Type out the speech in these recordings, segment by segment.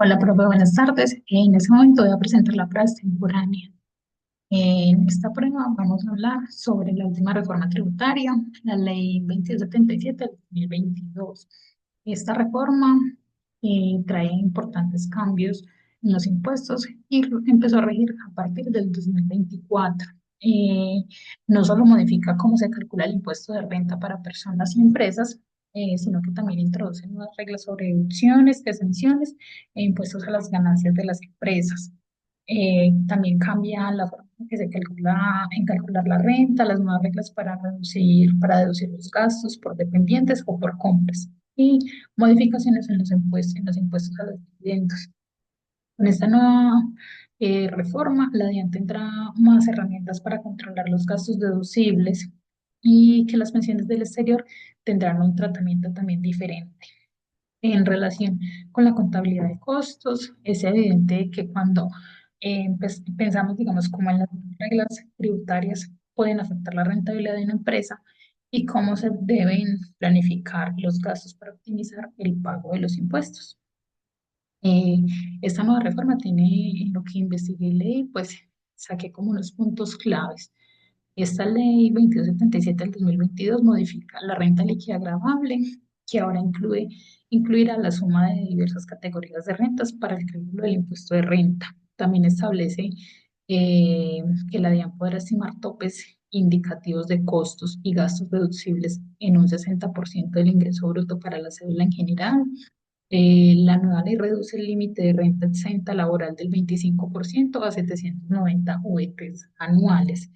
Hola, profe, buenas tardes. En este momento voy a presentar la prueba extemporánea. En esta prueba vamos a hablar sobre la última reforma tributaria, la Ley 2277 del 2022. Esta reforma trae importantes cambios en los impuestos y empezó a regir a partir del 2024. Eh, no solo modifica cómo se calcula el impuesto de renta para personas y empresas, sino que también introduce nuevas reglas sobre deducciones, exenciones e impuestos a las ganancias de las empresas. También cambia la forma en que se calcula, en calcular la renta, las nuevas reglas para deducir los gastos por dependientes o por compras y modificaciones en los impuestos a los dividendos. Con esta nueva reforma, la DIAN tendrá más herramientas para controlar los gastos deducibles y que las pensiones del exterior tendrán un tratamiento también diferente. En relación con la contabilidad de costos, es evidente que cuando pensamos, digamos, cómo en las reglas tributarias pueden afectar la rentabilidad de una empresa y cómo se deben planificar los gastos para optimizar el pago de los impuestos. Eh, esta nueva reforma tiene, en lo que investigué y leí, pues saqué como unos puntos claves. Esta ley 2277 del 2022 modifica la renta líquida gravable, que ahora incluirá la suma de diversas categorías de rentas para el cálculo del impuesto de renta. También establece que la DIAN podrá estimar topes indicativos de costos y gastos deducibles en un 60% del ingreso bruto para la cédula en general. La nueva ley reduce el límite de renta exenta laboral del 25% a 790 VTs anuales.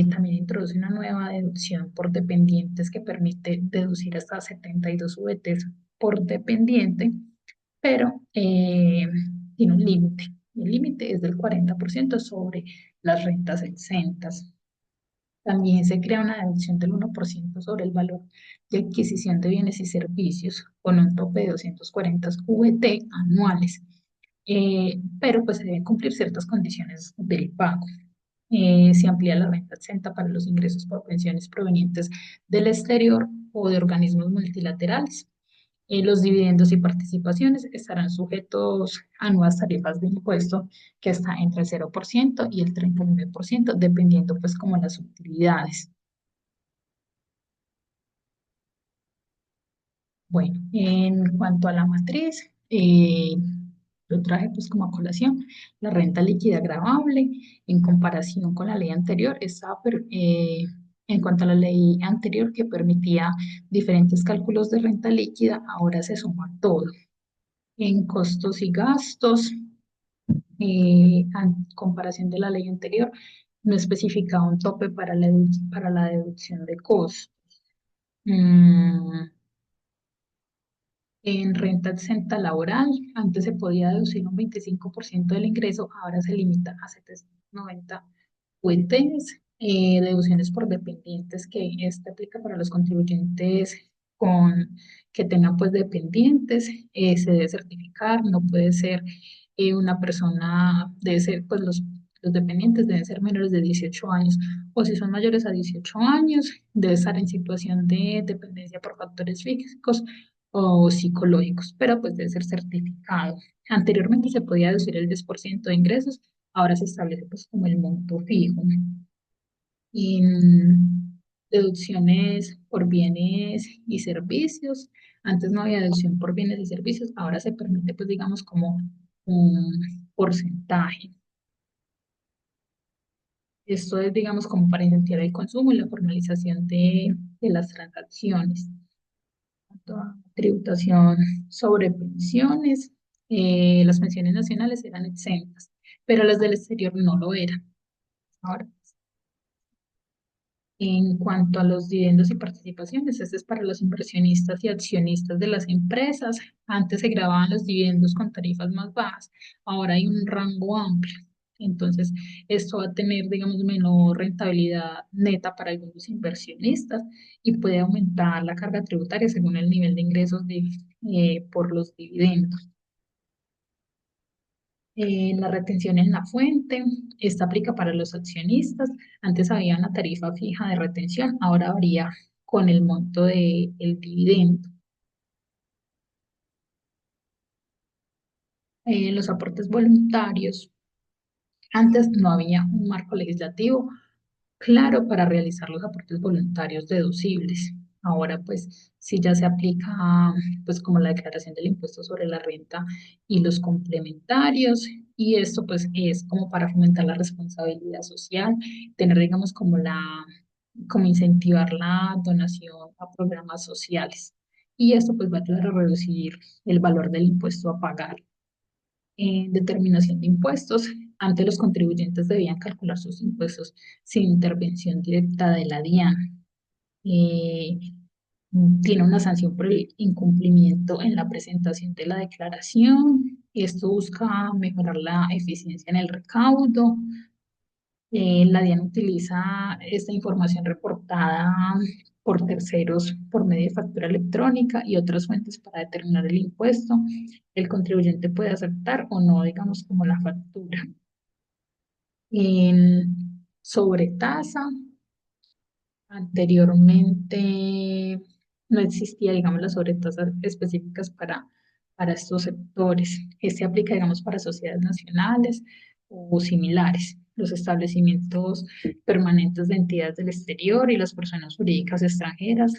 También introduce una nueva deducción por dependientes que permite deducir hasta 72 VTs por dependiente, pero tiene un límite. El límite es del 40% sobre las rentas exentas. También se crea una deducción del 1% sobre el valor de adquisición de bienes y servicios con un tope de 240 VT anuales. Pero pues se deben cumplir ciertas condiciones del pago. Se amplía la renta exenta para los ingresos por pensiones provenientes del exterior o de organismos multilaterales. Los dividendos y participaciones estarán sujetos a nuevas tarifas de impuesto que está entre el 0% y el 39%, dependiendo pues como las utilidades. Bueno, en cuanto a la matriz, yo traje pues como a colación la renta líquida gravable en comparación con la ley anterior. En cuanto a la ley anterior que permitía diferentes cálculos de renta líquida, ahora se suma todo. En costos y gastos, en comparación de la ley anterior, no especificaba un tope para para la deducción de costos. Mm, En renta exenta laboral, antes se podía deducir un 25% del ingreso, ahora se limita a 790 fuentes. Deducciones por dependientes, que este aplica para los contribuyentes con, que tengan pues dependientes, se debe certificar, no puede ser una persona, debe ser pues los dependientes deben ser menores de 18 años o si son mayores a 18 años, debe estar en situación de dependencia por factores físicos o psicológicos, pero pues debe ser certificado. Anteriormente se podía deducir el 10% de ingresos, ahora se establece pues como el monto fijo. En deducciones por bienes y servicios, antes no había deducción por bienes y servicios, ahora se permite pues digamos como un porcentaje. Esto es digamos como para incentivar el consumo y la formalización de las transacciones. Tributación sobre pensiones. Las pensiones nacionales eran exentas, pero las del exterior no lo eran. Ahora, en cuanto a los dividendos y participaciones, este es para los inversionistas y accionistas de las empresas. Antes se grababan los dividendos con tarifas más bajas, ahora hay un rango amplio. Entonces, esto va a tener, digamos, menor rentabilidad neta para algunos inversionistas y puede aumentar la carga tributaria según el nivel de ingresos por los dividendos. La retención en la fuente, esta aplica para los accionistas. Antes había una tarifa fija de retención, ahora varía con el monto del dividendo. Los aportes voluntarios. Antes no había un marco legislativo claro para realizar los aportes voluntarios deducibles. Ahora pues sí ya se aplica pues como la declaración del impuesto sobre la renta y los complementarios, y esto pues es como para fomentar la responsabilidad social, tener digamos como incentivar la donación a programas sociales. Y esto pues va a ayudar a reducir el valor del impuesto a pagar. Determinación de impuestos. Antes los contribuyentes debían calcular sus impuestos sin intervención directa de la DIAN. Eh, Tiene una sanción por el incumplimiento en la presentación de la declaración. Esto busca mejorar la eficiencia en el recaudo. La DIAN utiliza esta información reportada por terceros por medio de factura electrónica y otras fuentes para determinar el impuesto. El contribuyente puede aceptar o no, digamos, como la factura. En sobretasa, anteriormente no existía, digamos, las sobretasas específicas para estos sectores. Este aplica, digamos, para sociedades nacionales o similares, los establecimientos permanentes de entidades del exterior y las personas jurídicas extranjeras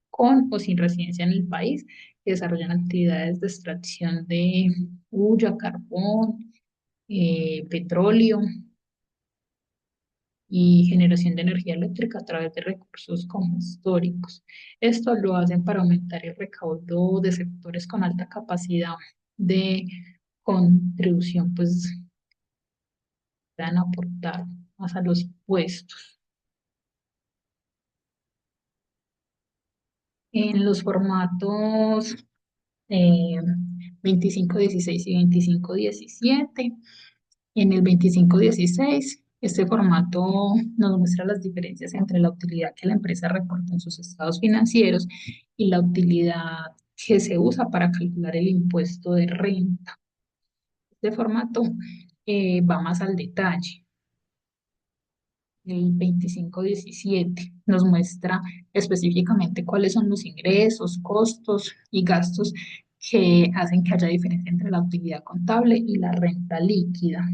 con o sin residencia en el país que desarrollan actividades de extracción de hulla, carbón, petróleo y generación de energía eléctrica a través de recursos como históricos. Esto lo hacen para aumentar el recaudo de sectores con alta capacidad de contribución, pues van a aportar más a los impuestos. En los formatos eh, 2516 y 2517. En el 2516, este formato nos muestra las diferencias entre la utilidad que la empresa reporta en sus estados financieros y la utilidad que se usa para calcular el impuesto de renta. Este formato va más al detalle. El 2517 nos muestra específicamente cuáles son los ingresos, costos y gastos que hacen que haya diferencia entre la utilidad contable y la renta líquida.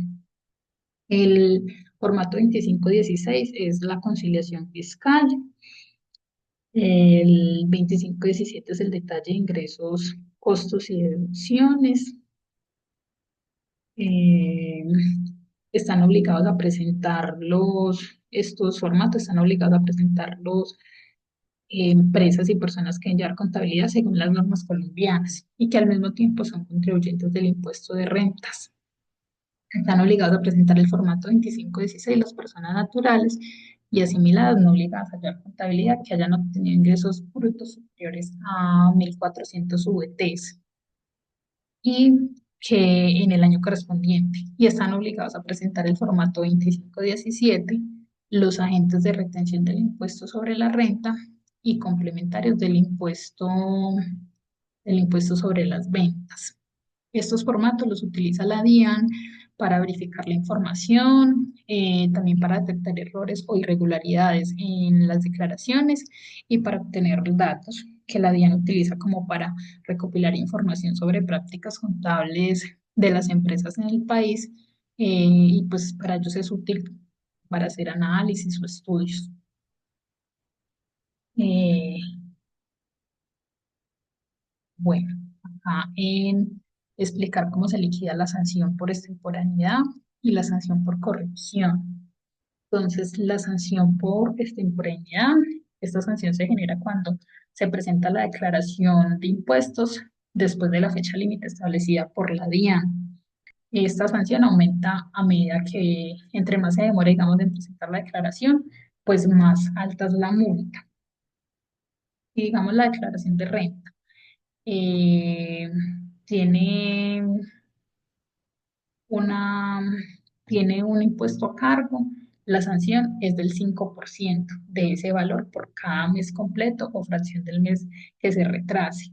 El formato 2516 es la conciliación fiscal. El 2517 es el detalle de ingresos, costos y deducciones. Eh, Están obligados a estos formatos están obligados a presentarlos empresas y personas que deben llevar contabilidad según las normas colombianas y que al mismo tiempo son contribuyentes del impuesto de rentas. Están obligados a presentar el formato 2516 las personas naturales y asimiladas no obligadas a llevar contabilidad que hayan obtenido ingresos brutos superiores a 1.400 VTs y que en el año correspondiente, y están obligados a presentar el formato 2517 los agentes de retención del impuesto sobre la renta y complementarios del impuesto sobre las ventas. Estos formatos los utiliza la DIAN para verificar la información, también para detectar errores o irregularidades en las declaraciones y para obtener datos que la DIAN utiliza como para recopilar información sobre prácticas contables de las empresas en el país, y pues para ellos es útil para hacer análisis o estudios. Eh, Bueno, acá en explicar cómo se liquida la sanción por extemporaneidad y la sanción por corrección. Entonces, la sanción por extemporaneidad, esta sanción se genera cuando se presenta la declaración de impuestos después de la fecha límite establecida por la DIAN. Esta sanción aumenta a medida que entre más se demore, digamos, en presentar la declaración, pues más alta es la multa. Y digamos la declaración de renta eh, tiene una, tiene un impuesto a cargo, la sanción es del 5% de ese valor por cada mes completo o fracción del mes que se retrase.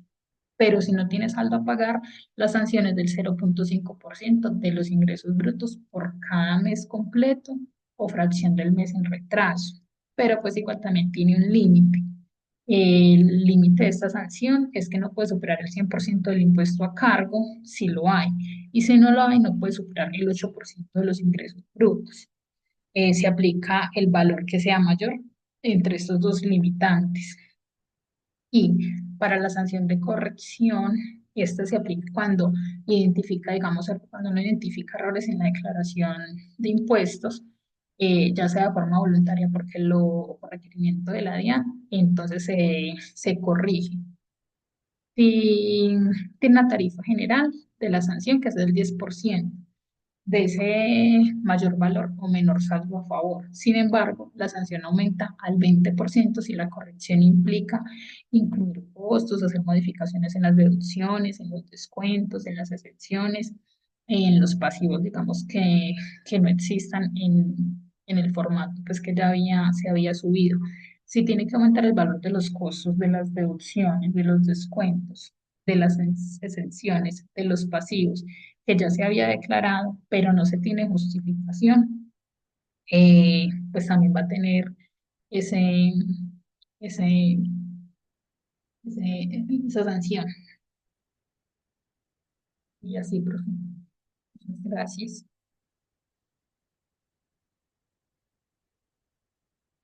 Pero si no tienes saldo a pagar, la sanción es del 0,5% de los ingresos brutos por cada mes completo o fracción del mes en retraso. Pero pues igual también tiene un límite. El límite de esta sanción es que no puede superar el 100% del impuesto a cargo si lo hay, y si no lo hay, no puede superar el 8% de los ingresos brutos. Se aplica el valor que sea mayor entre estos dos limitantes. Y para la sanción de corrección, esta se aplica cuando identifica, digamos, cuando uno identifica errores en la declaración de impuestos, ya sea de forma voluntaria porque lo por requerimiento de la DIAN, entonces se corrige. Si tiene una tarifa general de la sanción que es del 10% de ese mayor valor o menor saldo a favor. Sin embargo, la sanción aumenta al 20% si la corrección implica incluir costos, hacer modificaciones en las deducciones, en los descuentos, en las excepciones, en los pasivos, digamos, que no existan en el formato pues, que ya se había subido. Si tiene que aumentar el valor de los costos de las deducciones, de los descuentos, de las exenciones, de los pasivos, que ya se había declarado, pero no se tiene justificación, pues también va a tener ese, ese, esa sanción. Y así, profe. Muchas gracias.